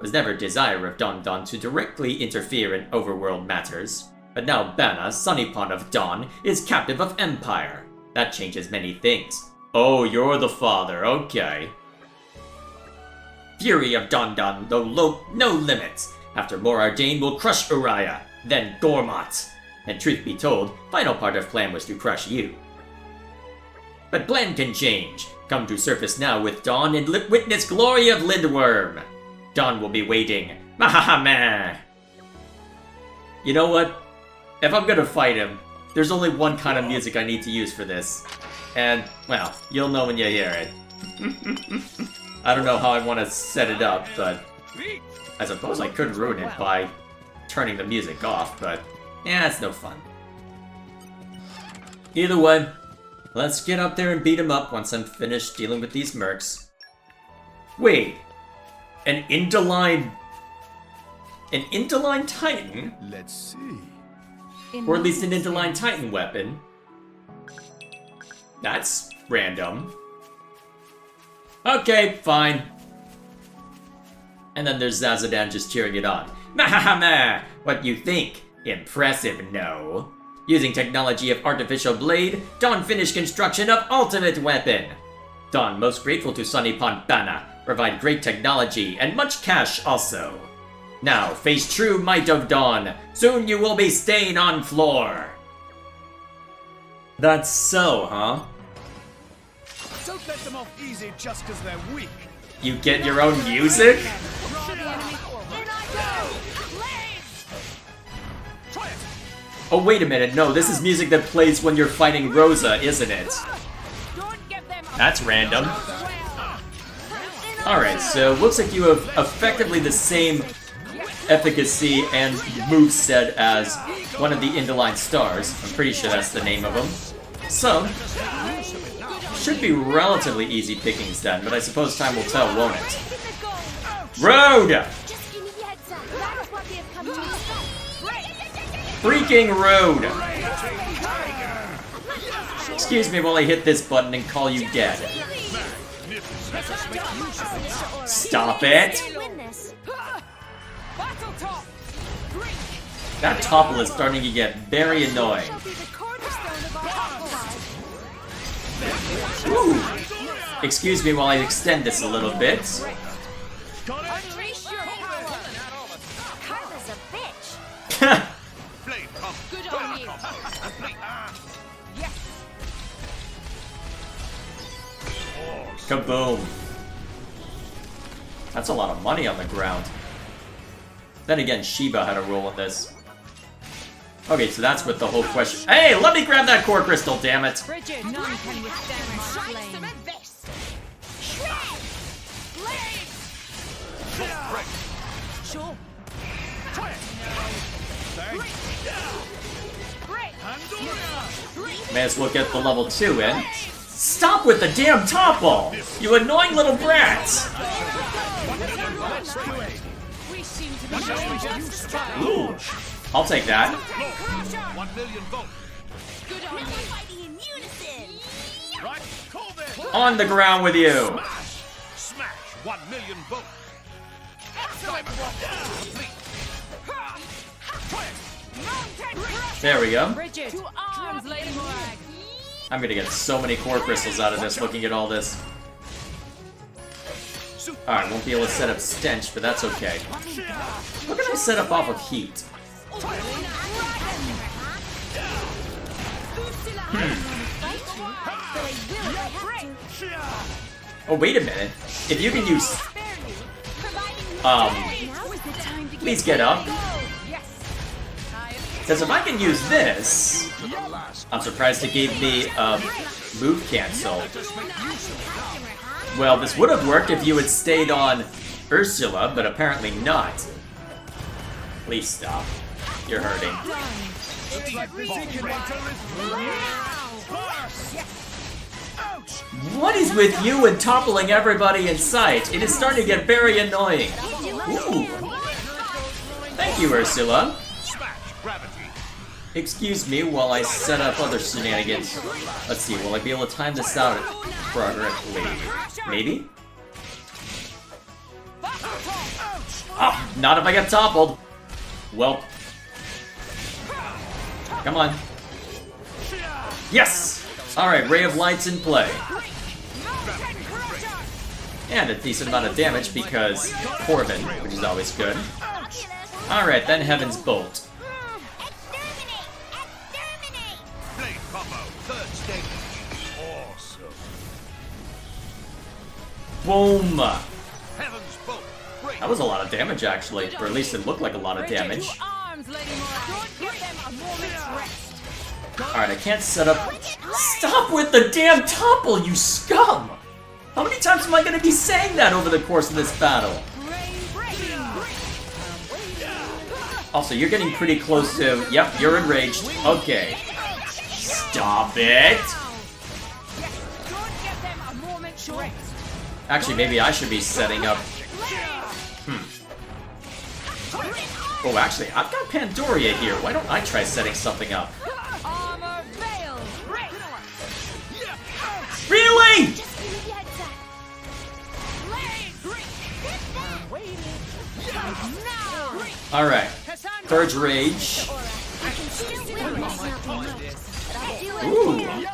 Was never desire of Don Don to directly interfere in overworld matters. But now Bana, Sunnypon of Dawn, is captive of Empire. That changes many things. Oh, you're the father, okay. Fury of Don Don, though no limits. After more Ardane will crush Uriah, then Gormott. And truth be told, final part of plan was to crush you. But plan can change. Come to surface now with Dawn and witness glory of Lindwurm. Dawn will be waiting. Mahahamah! You know what? If I'm gonna fight him, there's only one kind of music I need to use for this. And, well, you'll know when you hear it. I don't know how I want to set it up, but I suppose I could ruin it by turning the music off, but yeah, it's no fun. Either way, let's get up there and beat him up once I'm finished dealing with these mercs. Wait, an Indoline Titan? Let's see. Or at least an Indoline Titan weapon. That's random. Okay, fine. And then there's Zazadan just cheering it on. Mahahamah! What you think? Impressive, no? Using technology of Artificial Blade, Dawn finished construction of Ultimate Weapon. Dawn most grateful to Sunnypon Bana. Provide great technology and much cash also. Now, face true might of Dawn. Soon you will be staying on floor. That's so, huh? Don't let them off easy just because they're weak. You get your own music? Oh, wait a minute. No, this is music that plays when you're fighting Rosa, isn't it? That's random. Alright, so looks like you have effectively the same efficacy and moveset as one of the Indoline Stars. I'm pretty sure that's the name of them. So, should be relatively easy pickings then, but I suppose time will tell, won't it? Road! Freaking road! Excuse me while I hit this button and call you dead. Stop it! That topple is starting to get very annoying. Ooh. Excuse me while I extend this a little bit. Kaboom. That's a lot of money on the ground. Then again, Shiba had a role in this. Okay, so that's what the whole question. Hey, let me grab that core crystal, damn it! May as well get the level 2 in. Stop with the damn topple! You annoying little brats! Ooh, I'll take that. 1 million volts. Good on you. Fighting in unison. Right, call this. On the ground with you! Smash! Smash! 1 million volts. Excellent complete. There we go. Bridget, to arms, Lady Morag. I'm gonna get so many core crystals out of this looking at all this. Alright, won't be able to set up stench, but that's okay. What can I set up off of heat? Oh, wait a minute. If you can use... Please get up. Because if I can use this... I'm surprised it gave me move cancel. Well, this would have worked if you had stayed on Ursula, but apparently not. Please stop. You're hurting. What is with you and toppling everybody in sight? It is starting to get very annoying. Ooh. Thank you, Ursula. Excuse me while I set up other shenanigans. Let's see, will I be able to time this out correctly? Maybe? Ah, not if I get toppled. Well. Come on. Yes! Alright, Ray of Light's in play. And a decent amount of damage because Corvin, which is always good. Alright, then Heaven's Bolt. Boom! That was a lot of damage, actually. Or at least it looked like a lot of damage. Alright, I can't set up... Stop with the damn topple, you scum! How many times am I going to be saying that over the course of this battle? Also, you're getting pretty close to... Yep, you're enraged. Okay. Stop it! Actually, maybe I should be setting up... Oh, actually, I've got Pandoria here. Why don't I try setting something up? Really?! Alright. Purge Rage. Ooh.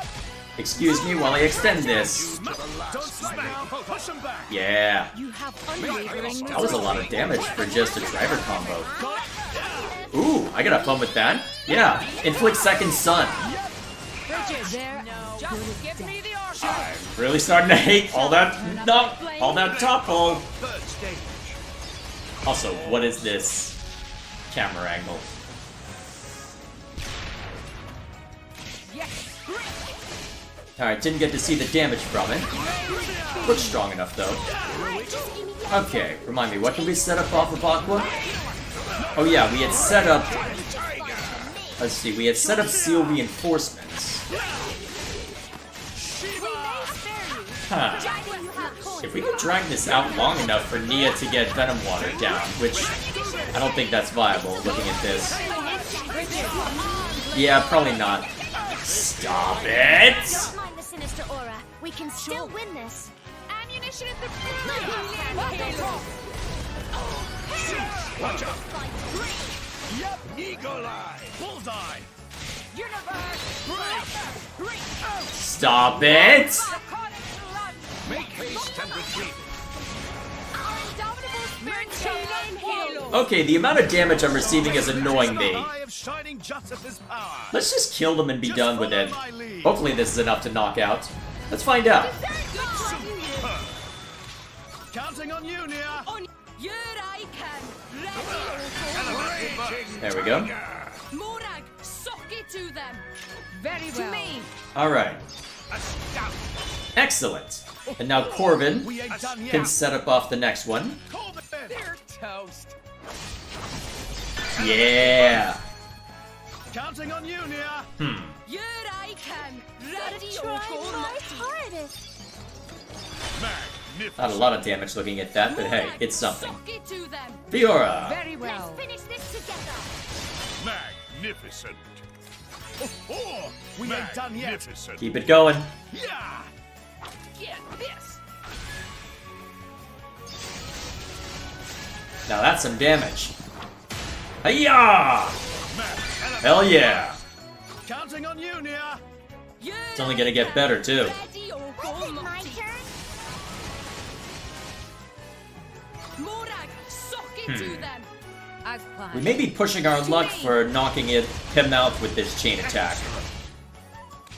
Excuse me while I extend this. Yeah. That was a lot of damage for just a driver combo. Ooh, I gotta have fun with that. Yeah. Inflict Second Sun. I'm really starting to hate all that topple. Also, what is this camera angle? Alright, didn't get to see the damage from it. Looks strong enough, though. Okay, remind me, what did we set up off of Aqua? Oh yeah, we had set up... Let's see, we had set up Seal Reinforcements. Huh. If we could drag this out long enough for Nia to get Venom Water down, which I don't think that's viable, looking at this. Yeah, probably not. Stop it! Don't mind the sinister aura. We can still win this. Ammunition at the Watch out! Yep, Eagle Eye! Bullseye! Stop it! Make haste and retreat. Okay, the amount of damage I'm receiving is annoying me. Let's just kill them and be done with it. Hopefully this is enough to knock out. Let's find out. Counting on you, Nia. There we go. Morag, sock it to them. Very well. To me. Alright. Excellent. And now Corvin can set up off the next one. They're toast. Yeah. Counting on you, Nia. Here I can. Ready or Try go. my hardest. Magnificent. Not a lot of damage looking at that, but hey, it's something. Sock it to them. Fiora. Very well. Let's finish this together. Magnificent. We ain't done yet. Keep it going. Yeah. Get this. Now that's some damage. Hiya! Hell yeah! Counting on you, Nia. It's only gonna get better too. Ready or go, my turn. Morag, sock it to them. As planned. We may be pushing our luck for knocking him out with this chain attack.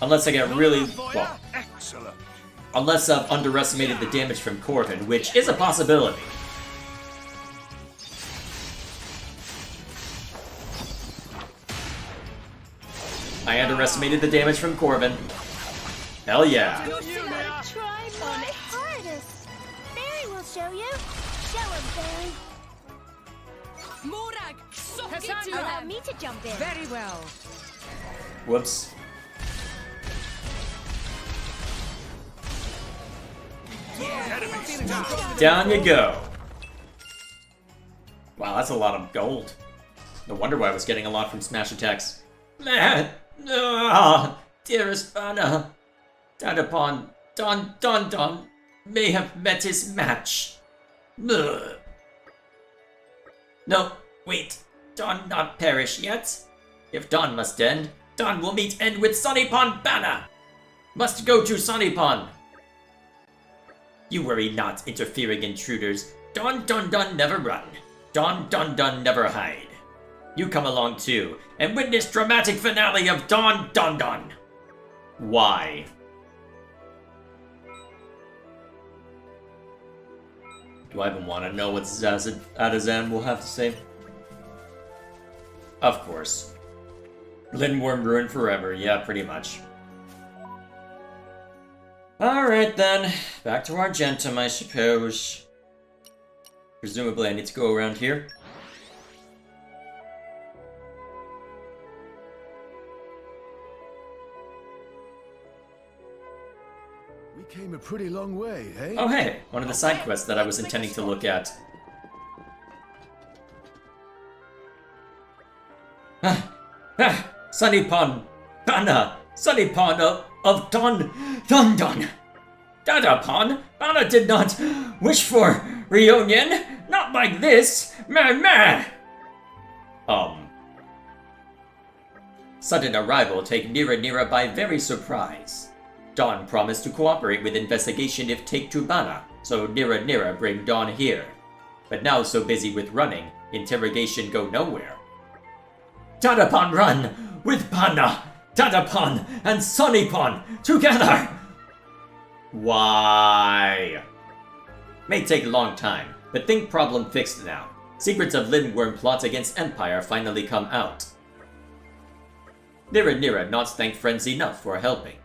Unless I get really... well, Excellent. unless I've underestimated the damage from Corvin, which is a possibility. I underestimated the damage from Corvin. Hell yeah. On you, Nia. Try my hardest. Barry will show you. Show him, Barry. Morag, sock it Hassan, to allow them. me to jump in. Very well. Whoops. Down you go. Wow, that's a lot of gold. No wonder why I was getting a lot from smash attacks. Man, dearest Bana, Dadapon, Don may have met his match. Ugh. No, wait, Don not perish yet? If Don must end, Don will meet end with Sunnypon Bana. Must go to Sunnypon. You worry not, interfering intruders. Don never run. Don never hide. You come along too, and witness dramatic finale of Don. Why? Do I even want to know what Adazan will have to say? Of course. Lindwurm ruined forever, yeah, pretty much. Alright then, back to Argentum, I suppose. Presumably I need to go around here. We came a pretty long way, eh? Oh hey, one of the side quests that I was intending to look at. Sunnypon Bana! Sunnypon of Don! Dadapon! Bana did not wish for reunion! Not like this! Meh! Sudden arrival take Nira by very surprise. Don promised to cooperate with investigation if take to Bana, so Nira bring Don here. But now so busy with running, interrogation go nowhere. Dadapon run! With Bana! Dadapon and Sunnypon together! Why? May take a long time, but think problem fixed now. Secrets of Lindwurm plot against Empire finally come out. Nira not thank friends enough for helping.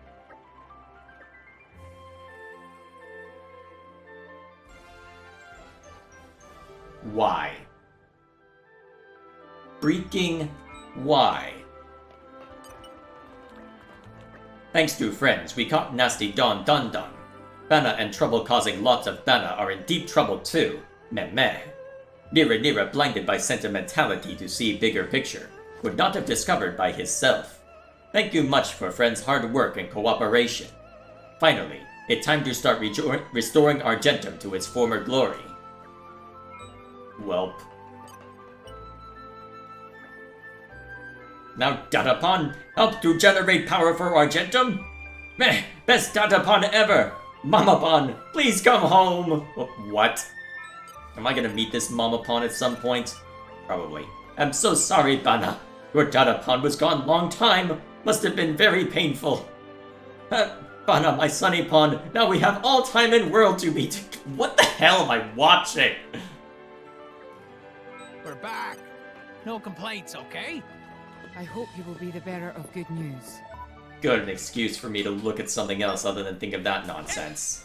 Why? Freaking why? Thanks to friends, we caught nasty Don. Bana and trouble causing lots of Bana are in deep trouble too. Meh. Nira blinded by sentimentality to see bigger picture. Would not have discovered by his self. Thank you much for friends' hard work and cooperation. Finally, it's time to start restoring Argentum to its former glory. Welp. Now Dadapon, help to generate power for Argentum? Meh, best Dadapon ever! Mamapon, please come home! What? Am I gonna meet this Mamapon at some point? Probably. I'm so sorry, Bana. Your Dadapon was gone long time. Must have been very painful. Bana, my Sunnypon, now we have all time in world to meet. What the hell am I watching? We're back. No complaints, okay? I hope you will be the bearer of good news. Good, an excuse for me to look at something else other than think of that nonsense.